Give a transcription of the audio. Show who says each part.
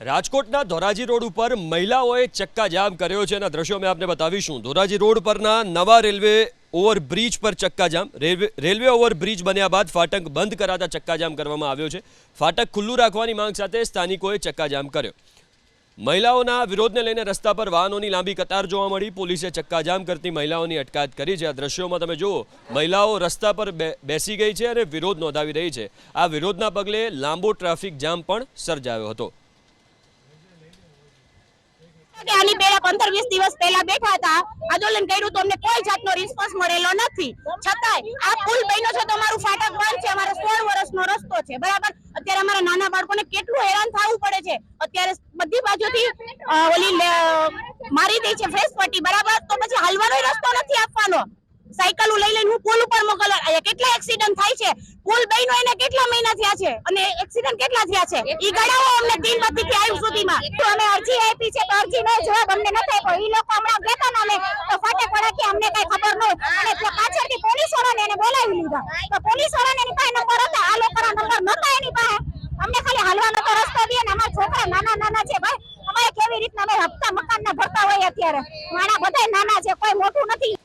Speaker 1: રાજકોટના ધોરાજી રોડ ઉપર મહિલાઓએ ચક્કાજામ કર્યો છે. એના દ્રશ્યો મેં આપને બતાવીશું. ધોરાજી રોડ પરના નવા રેલવે ઓવરબ્રિજ પર ચક્કાજામ. રેલવે ઓવરબ્રિજ બન્યા બાદ ફાટક બંધ કરાતા ચક્કાજામ કરવામાં આવ્યો છે. ફાટક ખુલ્લું રાખવાની માંગ સાથે સ્થાનિકોએ ચક્કાજામ કર્યો. મહિલાઓના વિરોધને લઈને રસ્તા પર વાહનોની લાંબી કતાર જોવા મળી. પોલીસે ચક્કાજામ કરતી મહિલાઓની અટકાયત કરી છે. આ દ્રશ્યોમાં તમે જુઓ, મહિલાઓ રસ્તા પર બેસી ગઈ છે અને વિરોધ નોંધાવી રહી છે. આ વિરોધના પગલે લાંબો ટ્રાફિક જામ પણ સર્જાયો હતો.
Speaker 2: આની પહેલા 15-20 દિવસ પહેલા બેઠા હતા, આંદોલન કર્યું તો અમને કોઈ જાતનો રિસ્પોન્સ મળેલો નથી. છતાંય આ પુલ બન્યો છે તો અમારું ફાટક બંધ છે. અમારો 16 વર્ષનો રસ્તો છે, બરાબર. અત્યારે અમારા નાના બાળકોને કેટલું હેરાન થવું પડે છે. અત્યારે બધી બાજુથી ઓલી મારી દે છે ફ્રેશ પટ્ટી, બરાબર. તો પછી હાલવાનો રસ્તો નથી આપવાનો. સાયકલો લઈ લઈને હું પુલ ઉપર મોકલવા. કેટલા એક્સિડન્ટ થાય છે. પુલ બન્યો એને કેટલા મહિના થયા છે અને એક્સિડન્ટ કેટલા થયા છે ઈ ગણાવો અમને 3 થી 5 સુધીમાં. તો અમે અરજી આપી છે તો અરજીનો જવાબ અમને નથી આપ્યો. ઈ લોકો હમણાં કહેતા ને અમે તો ફાટક વાળા કે અમને કઈ ખબર ન અને પાછળથી પોલીસ વાળાને એને બોલાવી લીધા. તો પોલીસ વાળાને એની પાસે નંબર હતા, આ લોકોના નંબર નતા એની પાસે. અમને ખાલી હાલવાનો તો રસ્તો દે ને અમારા છોકરા નાના નાના છે ભાઈ. અમારે કેવી રીતના અમે હપ્તા મકાનના ભરતા હોય અત્યારે. માણા બધાય નાના છે, કોઈ મોટું નથી.